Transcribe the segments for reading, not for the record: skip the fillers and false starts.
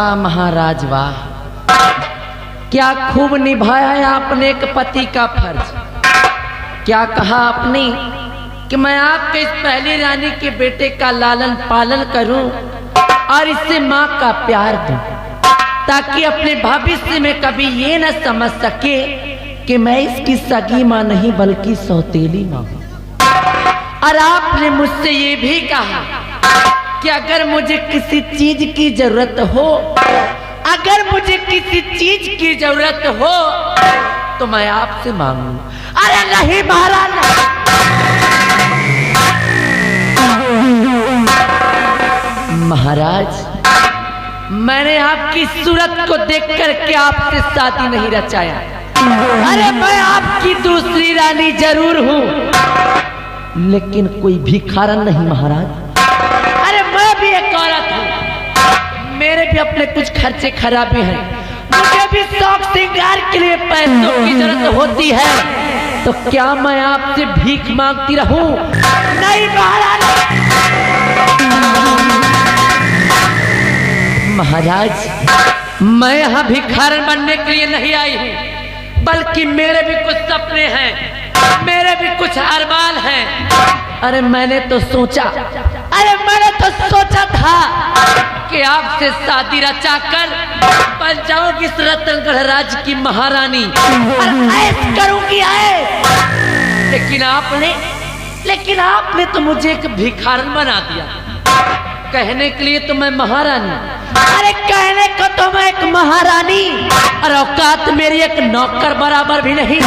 वाह महाराज वाह, क्या खूब निभाया है आपने एक पति का फर्ज। क्या कहा आपने कि मैं आपके इस पहली रानी के बेटे का लालन पालन करूं और इससे माँ का प्यार दूं, ताकि अपने भविष्य में कभी ये न समझ सके कि मैं इसकी सगी माँ नहीं बल्कि सौतेली माँ हूं। और आपने मुझसे ये भी कहा कि अगर मुझे किसी चीज की जरूरत हो, अगर मुझे किसी चीज की जरूरत हो तो मैं आपसे मांगू। अरे नहीं महाराज, महाराज मैंने आपकी सूरत को देख करके आपसे शादी नहीं रचाया। अरे मैं आपकी दूसरी रानी जरूर हूं, लेकिन कोई भिखारन नहीं महाराज। अरे मैं भी एक औरत हूं, मेरे भी अपने कुछ खर्चे खराबे हैं, मुझे भी शौक श्रृंगार के लिए पैसों की जरूरत होती है। तो क्या मैं आपसे भीख मांगती रहूं? नहीं महाराज, महाराज मैं यहां भिखारन बनने के लिए नहीं आई हूं, बल्कि मेरे भी कुछ सपने हैं, मेरे भी कुछ अरमान हैं। अरे मैंने तो सोचा था कि आपसे शादी रचाकर बन जाऊंगी इस रतनगढ़ राज्य की महारानी और ऐश करूंगी ऐश। लेकिन आपने तो मुझे एक भिखारन बना दिया। कहने के लिए तो मैं महारानी, अरे कहने को तो मैं एक महारानी और औकात मेरी एक नौकर बराबर भी नहीं।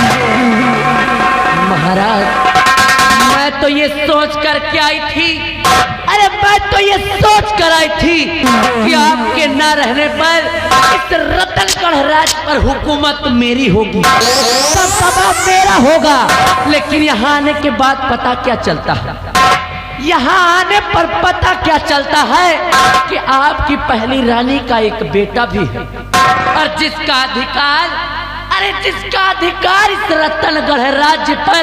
महाराज मैं तो ये सोच कर के आई थी, अरे मैं तो ये सोच कर आई थी कि आपके न रहने पर इस रतनगढ़ राज्य पर हुकूमत मेरी होगी, सब दबाव मेरा होगा। लेकिन यहाँ आने के बाद पता क्या चलता है, यहाँ आने पर पता क्या चलता है कि आपकी पहली रानी का एक बेटा भी है और जिसका अधिकार इस रतनगढ़ राज्य पर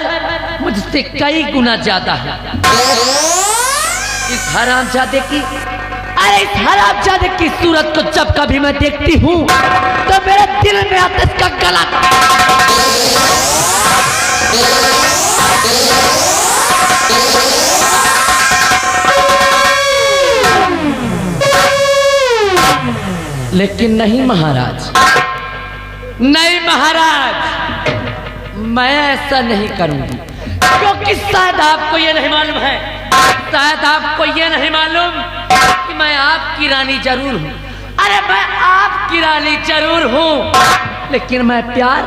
मुझसे कई गुना ज्यादा है। इस हरामजादे की सूरत को जब कभी मैं देखती हूँ तो मेरे दिल में आता इसका गला। लेकिन नहीं महाराज, नहीं महाराज, मैं ऐसा नहीं करूंगी, क्योंकि शायद आपको ये नहीं मालूम है, शायद आपको ये नहीं मालूम कि मैं आपकी रानी जरूर हूं। अरे मैं आपकी रानी जरूर हूं, लेकिन मैं प्यार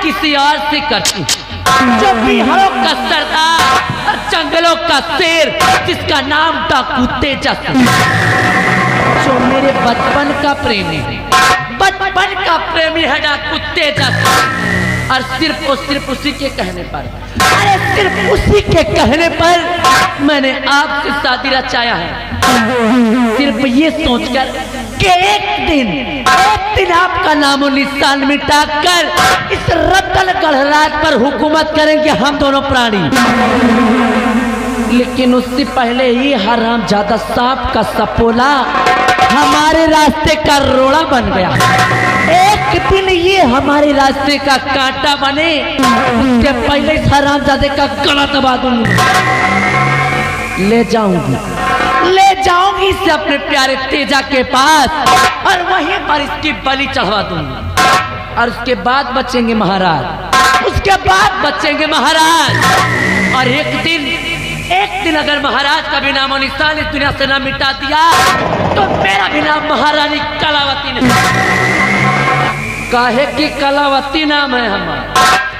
किसी और से करती हूं, जो बिहारों का सरदार और जंगलों का शेर जिसका नाम डाकू तेजस, जो मेरे बचपन का प्रेमी है डाकू तेजस। और सिर्फ उसी के कहने पर, अरे सिर्फ उसी के कहने पर मैंने आपसे शादी रचाया है, सिर्फ ये सोचकर कि एक दिन आपका नामो निशान मिटाकर इस रतनगढ़ राज्य पर हुकूमत करेंगे हम दोनों प्राणी। लेकिन उससे पहले ही हरामजादा सांप का सपोला हमारे रास्ते का रोड़ा बन गया। एक दिन ये हमारे रास्ते का कांटा बने, उसके पहले हरामजादे का गला दबा दूंगी। ले जाऊंगी इसे अपने प्यारे तेजा के पास और वहीं पर इसकी बलि चढ़वा दूंगी। और उसके बाद बचेंगे महाराज, और एक दिन अगर महाराज का भी नामो निशान इस दुनिया से ना मिटा दिया तो मेरा भी नाम महारानी कलावती नहीं। काहे की कलावती नाम है हमारा,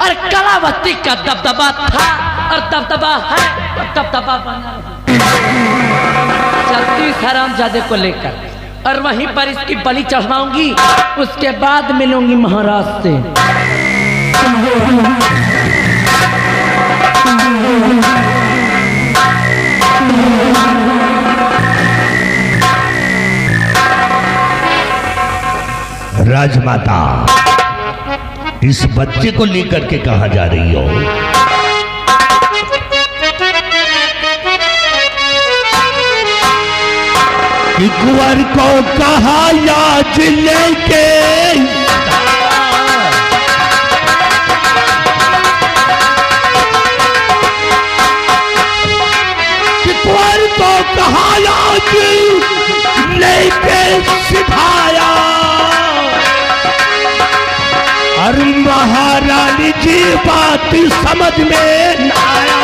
और कलावती का दबदबा था और दबदबा है और दबदबा बना। चलती हरामजादे को लेकर और वहीं पर इसकी बलि चढ़वाऊंगी, उसके बाद मिलूंगी महाराज से। राजमाता, इस बच्चे को लेकर के कहां जा रही हो? कि कुंवर को कहा याद लेके को कहा याद लेके सिखाया और महारानी जी बात समझ में न आया।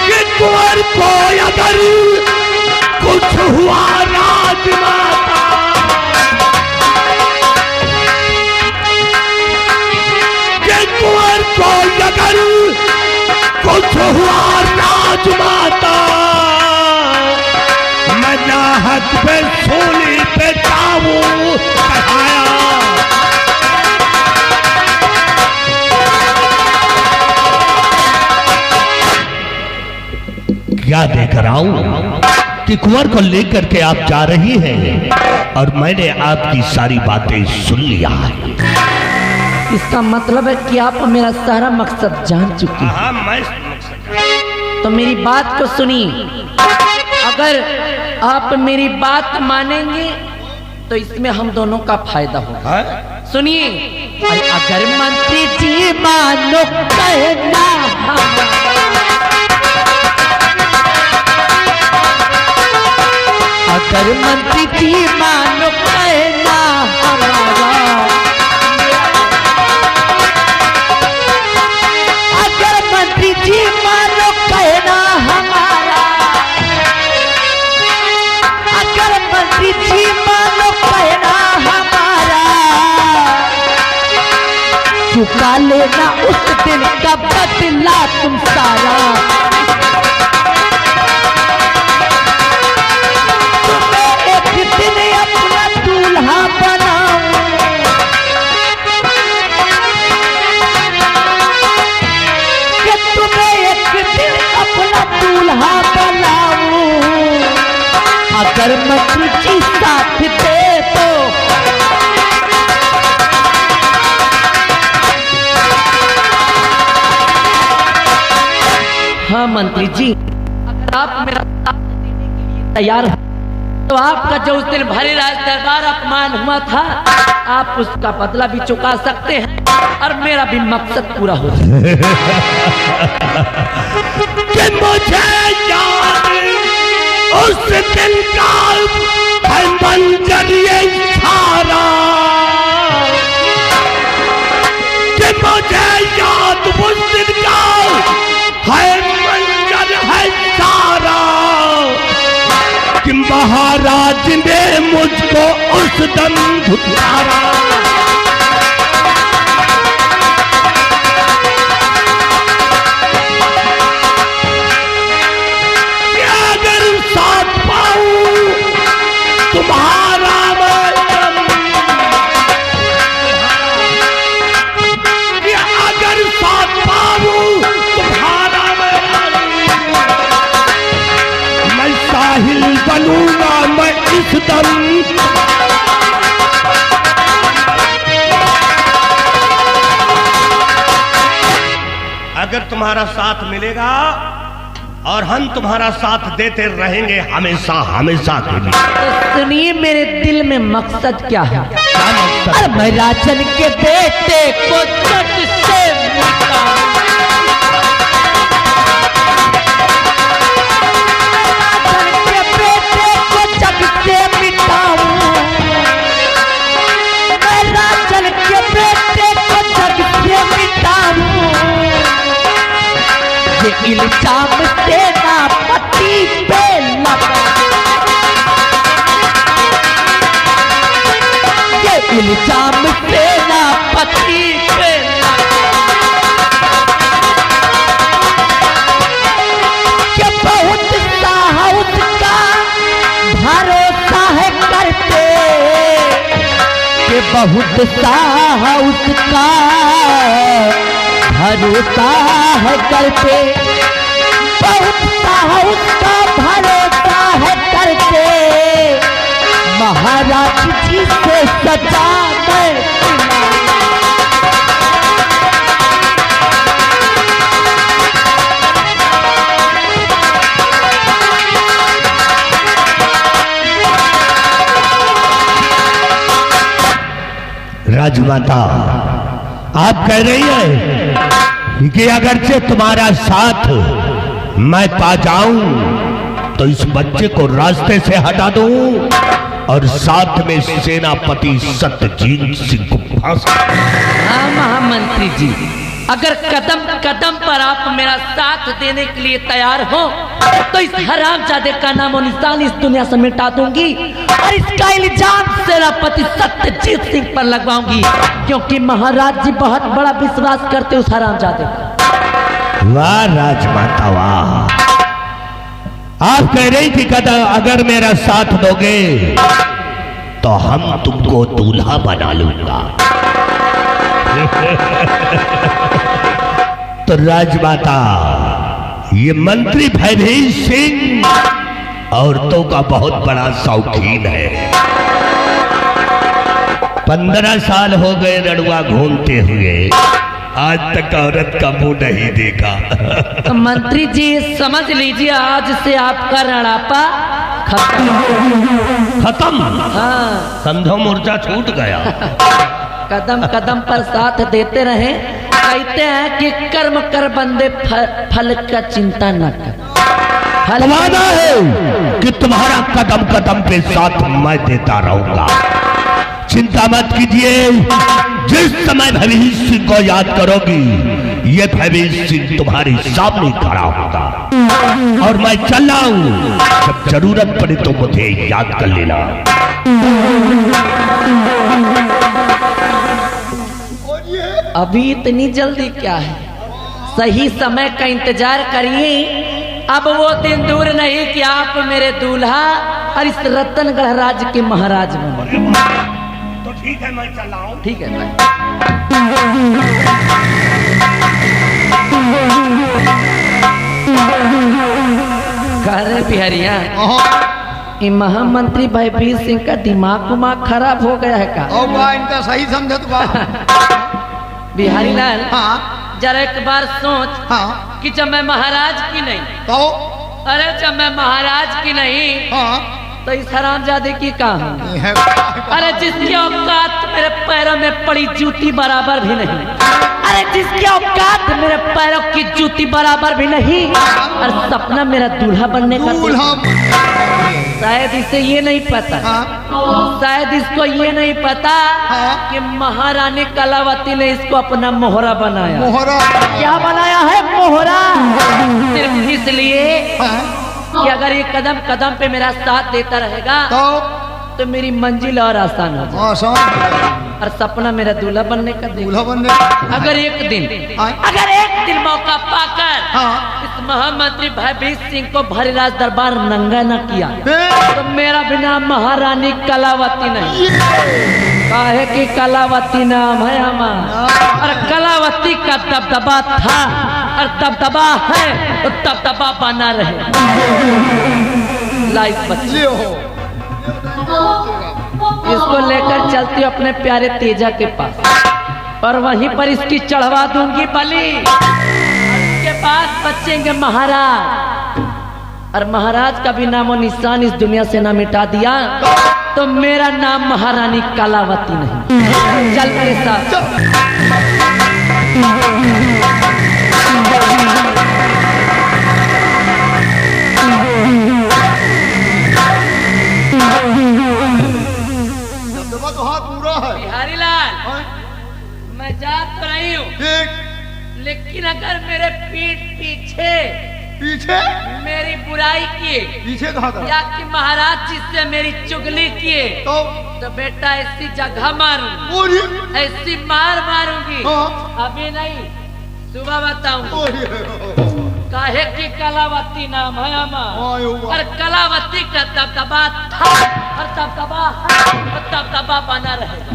कि कुंवर को अगर कुछ हुआ राजमाता कुंवर को अगर कुछ हुआ राजमाता मैं नाहक पे सूली पे चावू कहाया। क्या देख रहा हूं कि कुंवर को लेकर के आप जा रही हैं और मैंने आपकी सारी बातें सुन लिया है। इसका मतलब है कि आप मेरा सारा मकसद जान चुके हैं। तो मेरी बात को सुनिए, अगर आप मेरी बात मानेंगे तो इसमें हम दोनों का फायदा होगा। सुनिए, अगर मंत्री जी मानो कहना अगर मंत्री जी मानो कहना हमारा जी मानो कहना हमारा अगर मंत्री जी मानो कहना हमारा चुका लेना उस दिन का बदला तुम सारा। तुम्हें एक दिन अपना दूल्हा बनाऊं अपना दूल्हा बनाऊं अगर मंत्री जी साथ दे तो। हाँ मंत्री जी, अगर आप मेरा साथ देने के लिए तैयार हो तो आपका जो उस दिन भरे राज दरबार अपमान हुआ था आप उसका बदला भी चुका सकते हैं और मेरा भी मकसद पूरा हो जाए। कि मुझे याद उस दिन का है मंजर ये सारा कि मुझे याद उस दिन का है मंजर है सारा कि महाराज ने मुझको उस दम धुतकारा। तुम्हारा अगर साथ पाऊं तुम्हारा मैं साहिल बनूंगा मैं इस दम। अगर तुम्हारा साथ मिलेगा और हम तुम्हारा साथ देते रहेंगे हमेशा हमेशा के लिए। तो सुनिए, मेरे दिल में मकसद क्या है। क्या मकसद? अरे मैं राजन के बेटे को जग से मिटाऊं। राजन के बेटे को जग से मिटाऊं। मैं राजन के बेटे को जग से मिटाऊं। ये इल्जाम सेनापति पे लगा, ये इल्जाम सेनापति पे लगा कि बहुत साहस का भरोसा है करते, कि बहुत साहस का भरोसा है करते, बहुत साहस का भरोसा है करते। महाराज जी से सजा मैं राजमाता, आप कह रही हैं कि अगरचे तुम्हारा साथ मैं पा जाऊं तो इस बच्चे को रास्ते से हटा दूं और साथ में सेनापति सत्यजीत सिंह को फांसी। हाँ महामंत्री जी, अगर कदम कदम पर आप मेरा साथ देने के लिए तैयार हो तो इस हरामजादे का नाम और निशान इस दुनिया से मिटा दूंगी और इसका इल्जाम सेनापति सत्यजीत सिंह पर लगवाऊंगी, क्योंकि महाराज जी बहुत बड़ा विश्वास करते उस हरामजादे का। वाह राजमाता वाह, आप कह रही थी कदम अगर मेरा साथ दोगे तो हम तुमको दूल्हा बना लूंगा। तो राजमाता, ये मंत्री भयभीत सिंह औरतों का बहुत बड़ा शौकीन है। 15 साल हो गए रड़ुआ घूमते हुए, आज तक औरत का मुंह नहीं देखा। तो मंत्री जी समझ लीजिए, आज से आपका रड़ापा खत्म। हाँ, समझो मोर्चा छूट गया। कदम कदम पर साथ देते रहे। कहते हैं कि कर्म कर बंदे, फल का चिंता न कर। वादा है कि तुम्हारा कदम कदम पे साथ मैं देता रहूंगा, चिंता मत कीजिए। जिस समय भयभीत सिंह को याद करोगी, ये भयभीत सिंह तुम्हारे सामने खड़ा होगा और मैं चल रहा हूं। जब जरूरत पड़े तो मुझे याद कर लेना। अभी इतनी जल्दी क्या है, सही समय का इंतजार करिए। अब वो दिन दूर नहीं कि आप मेरे दूल्हा और इस रतनगढ़ राज्य के महाराज बने। तो ठीक है, मैं चल रहा हूं। ठीक है भाई। कह रहे बिहारिया, ये महामंत्री भयभीत सिंह का दिमाग उमाग खराब हो गया है का? इनका सही समझत बा। बिहारी लाल, हाँ जरा एक बार सोच, हाँ कि जब मैं महाराज की नहीं, तो अरे जब मैं महाराज की नहीं हाँ तो इस हरामजादे की कहा? ये है। अरे जिसकी औकात मेरे पैरों में पड़ी जूती बराबर भी नहीं, अरे जिसकी औकात मेरे पैरों की जूती बराबर भी नहीं, और सपना मेरा दूल्हा बनने का। दूल्हा। शायद इसे ये नहीं पता, हाँ शायद इसको ये नहीं पता हाँ। कि महारानी कलावती ने इसको अपना मोहरा बनाया। मोहरा क्या बनाया है? मोहरा। सिर्फ इसलिए हाँ। कि अगर ये कदम कदम पे मेरा साथ देता रहेगा तो मेरी मंजिल और आसान हो जाए, आसान। और सपना मेरा दूल्हा बनने का। दूल्हा बनने। अगर एक दिन मौका पाकर हाँ। इस महामंत्री भयभीत सिंह को भरी राज दरबार नंगा न किया फिर? तो मेरा बिना महारानी कलावती नहीं। काहे कि कलावती नाम है हमारा, और कलावती का दबदबा था और दबदबा है तो दबदबा बना रहे। लाइफ बच्चे इसको लेकर चलती हूँ अपने प्यारे तेजा के पास, और वहीं पर इसकी चढ़वा दूंगी बलि। इसके बाद बचेंगे महाराज, और महाराज का भी नामो निशान इस दुनिया से ना मिटा दिया तो मेरा नाम महारानी कलावती नहीं। चल मेरे साथ। तो हाथ पूरा है। बिहारी लाल, मैं जा तो रही हूँ, ठीक। लेकिन अगर मेरे पीठ पीछे पीछे मेरी बुराई किए, पीछे कहाँ था? या कि महाराज जी से मेरी चुगली किए तो बेटा ऐसी जगह मारूंगी, ऐसी मार मारूंगी। हाँ। अभी नहीं, सुबह बताऊंगी। काहे की कलावती नाम है हमारा, और कलावती का दबदबा था और दबदबा है और दबदबा बना रहेगा।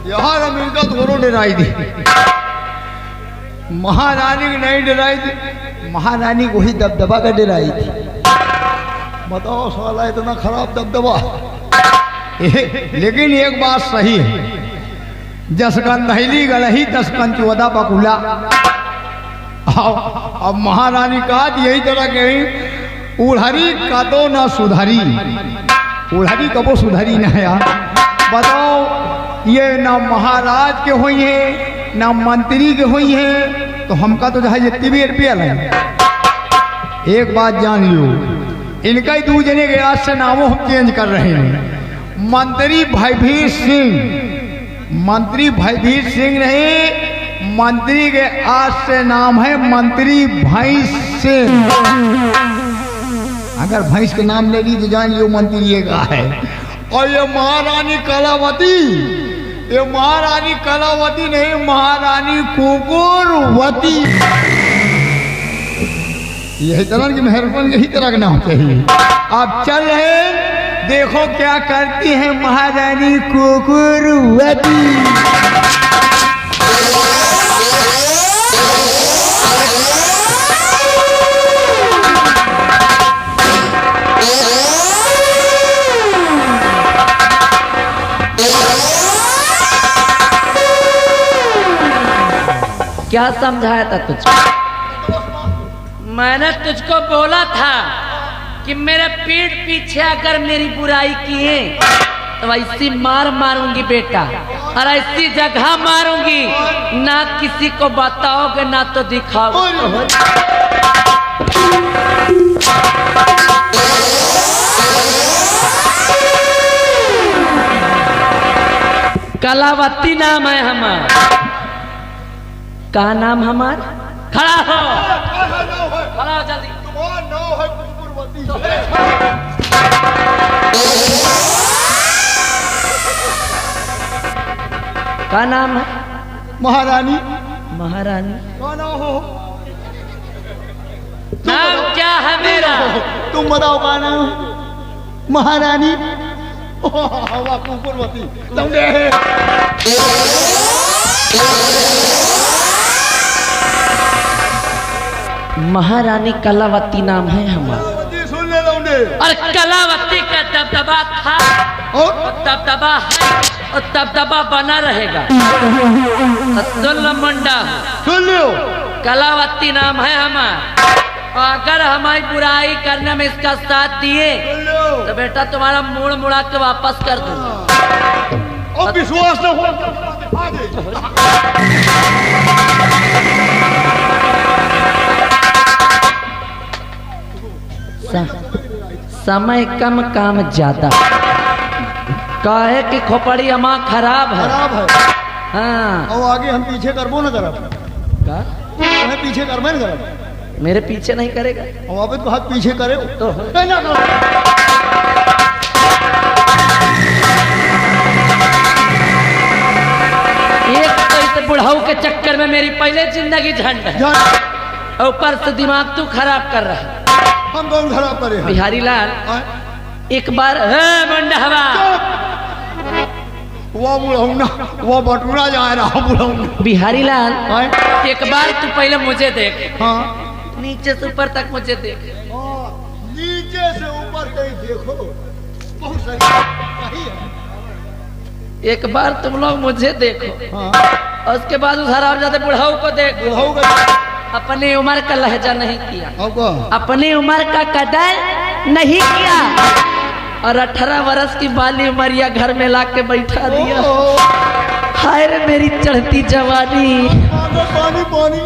यहाँ अमेरिका दोनों डराई थी, महारानी की नहीं डराई थी, महारानी को ही दबदबा का डराई थी। बताओ साला इतना खराब दबदबा। लेकिन एक बात सही है, जस गंधैली गलही तस कंचुदा बकुला। अब महारानी कहा यही तरह कही उड़हरी का तो ना सुधरी, उड़हरी कबो सुधरी ना यार। बताओ ये ना महाराज के हुई है ना मंत्री के हुई है, तो हमका तो जहाँ जितनी भी रुपया लगे। एक बात जान लो, इनका ही 2 जने के आज से नामों हम चेंज कर रहे हैं। मंत्री भयभीत सिंह, मंत्री भयभीत सिंह रहे, मंत्री के आज से नाम है मंत्री भैंस सिंह। अगर भैंस के नाम ले ली तो जान लियो मंत्री ये का है। और ये महारानी कलावती, ये महारानी कलावती नहीं, महारानी कुकुरवती। यही तरह की मेहरबान यही तरह का नाम चाहिए। आप चल रहे, देखो क्या करती है महारानी कुकुरवती। क्या समझाया था तुझको? मैंने तुझको बोला था कि मेरे पीठ पीछे अगर मेरी बुराई किए तो ऐसी मार मारूंगी बेटा, और ऐसी जगह मारूंगी ना किसी को बताओगे ना तो दिखाओगे। कलावती नाम है हमारा। का नाम हमार? खड़ा हो, खड़ा हो जल्दी। का नाम है? महारानी। महारानी कौन हो? नाम क्या है मेरा? तुम बताओ का नाम? महारानी। हवा कुकुरवती तुमने। महारानी कलावती नाम है हमारा। सुन ले लौंडे। और कलावती का दबदबा था और दबदबा है और दबदबा बना रहेगा। सुन लो मुंडा, सुन लो, कलावती नाम है हमारा। और अगर हमारी बुराई करने में इसका साथ दिए तो बेटा तुम्हारा मुड़ मुड़ा के वापस कर दूंगा। और विश्वास न हो समय कम काम ज्यादा। काहे कि खोपड़ी हमा खराब है। खराब है। हाँ। और आगे हम पीछे करबो न करब। का? तुम्हें पीछे करबे न करब। मेरे पीछे नहीं करेगा। और आप तो हाथ पीछे करे तो ना करो। एक तो इस बुढ़ाऊ के चक्कर में मेरी पहले जिंदगी झंड है, ऊपर से दिमाग तू खराब कर रहा है। हम कौन खराब करे? बिहारी लाल एक बार मंडहवा वो बुढ़ाऊना, वो बटूरा जा रहा बुढ़ाऊना। बिहारी लाल एक बार तू पहले मुझे देख। हाँ। नीचे से ऊपर तक मुझे देख। नीचे से ऊपर कहीं देखो, बहुत सही है। एक बार तुम लोग मुझे देखो। हाँ। और उसके बाद उधर और जाते बुढ़ाऊ को देखो। बुढ़ाऊ का अपनी उम्र का लहजा नहीं किया, और अपनी उम्र का कदर नहीं किया, और 18 वर्ष की बाली उमरिया घर में ला के बैठा दिया। हाय रे मेरी चढ़ती जवानी। पानी पानी।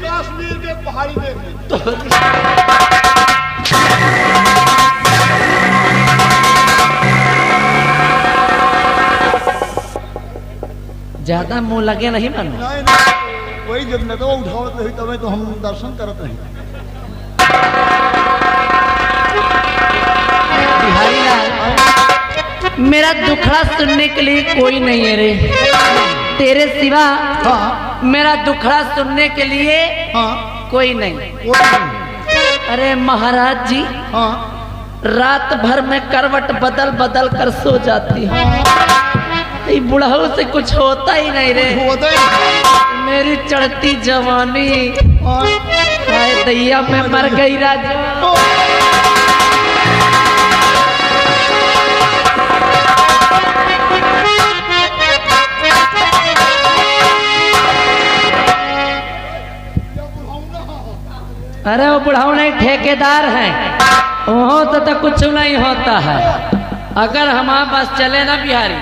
कश्मीर के पहाड़ी में ज्यादा मुंह लगे नहीं मन। नहीं, वही जब न तो उठावत रही तब तो हम दर्शन करत रही। बिहारी लाल मेरा दुखड़ा सुनने के लिए कोई नहीं है रे तेरे सिवा। हाँ। मेरा दुखड़ा सुनने के लिए हाँ। कोई नहीं। अरे महाराज जी, हाँ। रात भर में करवट बदल बदल कर सो जाती हूँ। ये बुढ़ाऊ से कुछ होता ही नहीं रे। होता ही मेरी चढ़ती जवानी और हाय दैया मैं मर गई राजा। अरे वो बुढ़ाऊ नहीं ठेकेदार हैं, वहाँ तो कुछ नहीं होता है। अगर हमारा बस चले ना बिहारी,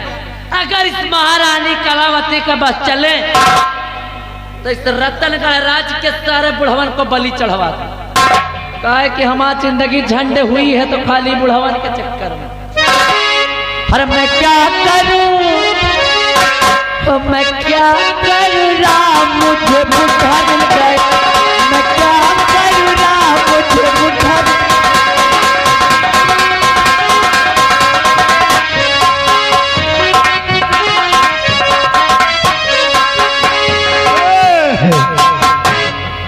अगर इस महारानी कलावती का बस चले तो इस रतनगढ़ राज के सारे बुढ़वन को बलि चढ़वा दे। कहे कि हमारी जिंदगी झंड हुई है तो खाली बुढ़वन के चक्कर में। अरे मैं क्या करूं, मैं क्या करूं राम, मुझे बुढ़ा मिल गए। मैं क्या करूं राम, मुझे बुढ़ा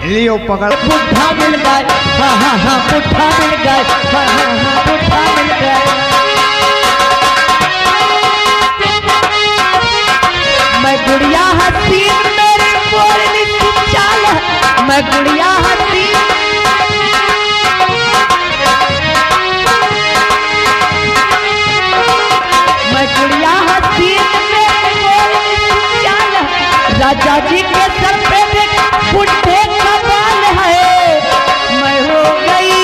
लियो पकड़। बुढ़ा मिल गए, हाँ हाँ हाँ बुढ़ा मिल गए, हाँ हाँ हाँ बुढ़ा मिल गए। मैं गुड़िया हसीन मेरी बोलनी की चाल है, मैं गुड़िया हसीन। मैं गुड़िया हसीन मेरी बोलनी की चाल है। राजा जी के सर पे देख बुढ़े का बाल है। मैं हो गई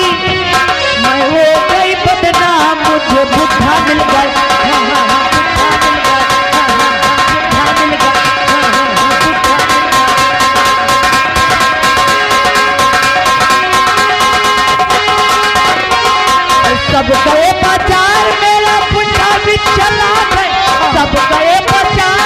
बदनाम, मुझे बुढ़ा मिल गया। हाँ हाँ हाँ बुढ़ा मिल गया, हाँ हाँ हाँ बुढ़ा मिल गया, हाँ हाँ हाँ। सब गए बाजार, मेरा बुढ़ा भी चला गए। सब गए बाजार,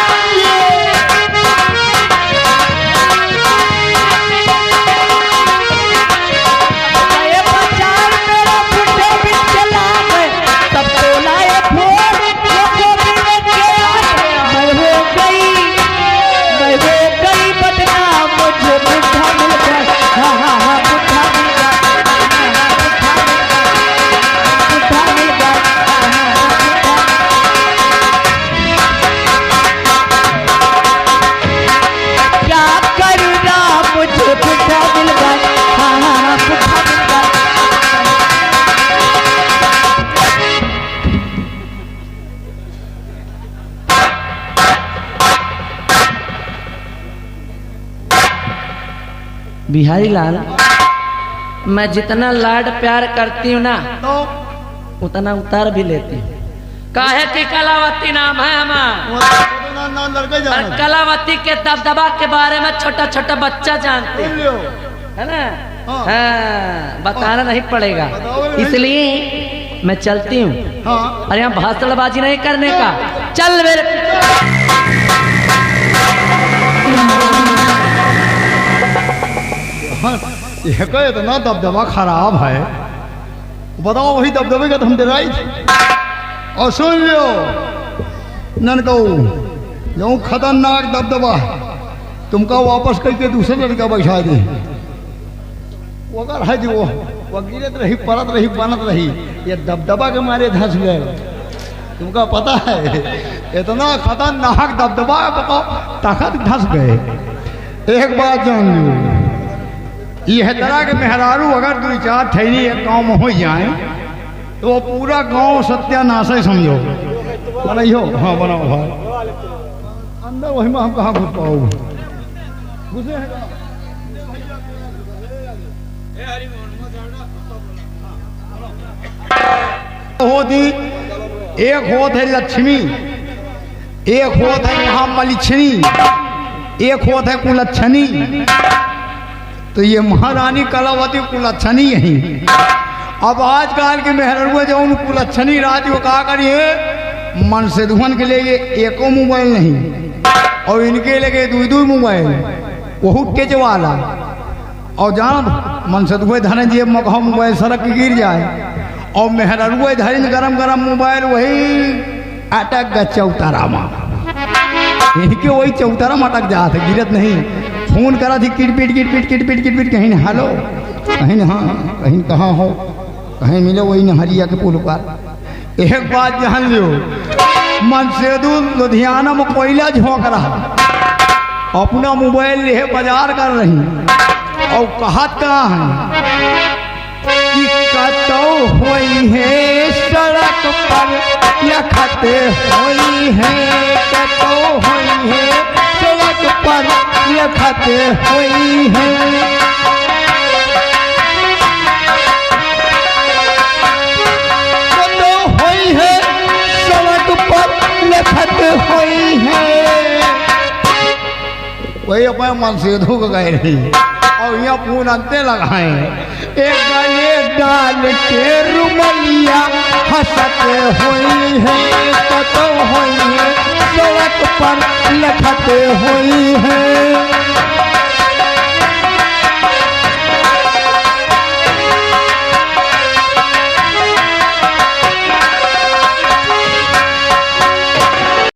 बिहारी लाल, मैं जितना लाड प्यार करती हूँ ना तो उतना उतार भी लेती हूँ। काहे की कलावती नाम है हमारा, नाम लड़के और जाना कलावती के दबदबा के बारे में छोटा छोटा बच्चा जानते हैं, लियो। है ना। हाँ। हाँ, बताना नहीं पड़ेगा, इसलिए मैं चलती हूँ। हाँ और यहाँ भाषणबाजी नहीं करने का। चल मेरे हाँ, ये का इतना दबदबा खराब है, बताओ वही दबदबे का तो हम डराई थे। और सुन लियो ननकू, जो खतरनाक दबदबा तुमका वापस करके दूसरे लड़का बैठा दे। वो अगर है जो वो गिरत रही, परत रही, बनत रही, ये दबदबा के मारे धंस गए। तुमका पता है इतना खतरनाक दबदबा, बताओ ताकत धंस गए। एक बात जान लो, यह तरह के मेहरारू अगर 2-4 ठहरी एक गांव में हो जाए तो वो पूरा गांव सत्यानाश है, समझो। बनाइयो, हाँ बनाओ भाई। अंदर वही में हम कहाँ घुस पाओ, घुसे हैं होती। एक होत है लक्ष्मी, एक होत है यहाँ मलिछनी, एक होत है कुलच्छनी। तो ये महारानी कलावती कुलच्छनी यही। अब आजकल के मेहरुआ जो उन कुलच्छनी रात को कहा करिए, मन से धुन के लिए एको मोबाइल नहीं और इनके लगे 2-2 मोबाइल, वो टेच वाला। और जान मन से धुए धने जी मकहा मोबाइल सड़क के गिर जाए, और मेहरुआ धरिन गरम गरम मोबाइल वही अटक गया चौतारा में। इनके वही चौतारा में अटक जाते, गिरत नहीं। फोन करा थी किटपिट किटपिट किटपिट किटपिट, कहीं न हेलो, कहीं न हाँ, कहीं कहाँ हो, कहीं मिले वही न हरिया के पुल पर। एक बात जान लो, मनसेदू लुधियाना में कोयला झोंक रहा, अपना मोबाइल ले बाजार कर रही और कहत कहाँ है कि कतो हुई है सड़क पर लखते हुई है, कतो हुई है सड़क पर लखते हुई है। कतो हुई है सड़क पर लखते हुई है। वही अपने मन से धूक गए रही और यहाँ पूनते लगाए, एक गले डाल के रुमलिया हंसते हुई है, कतो हुई है सड़क पर लखते हुई है।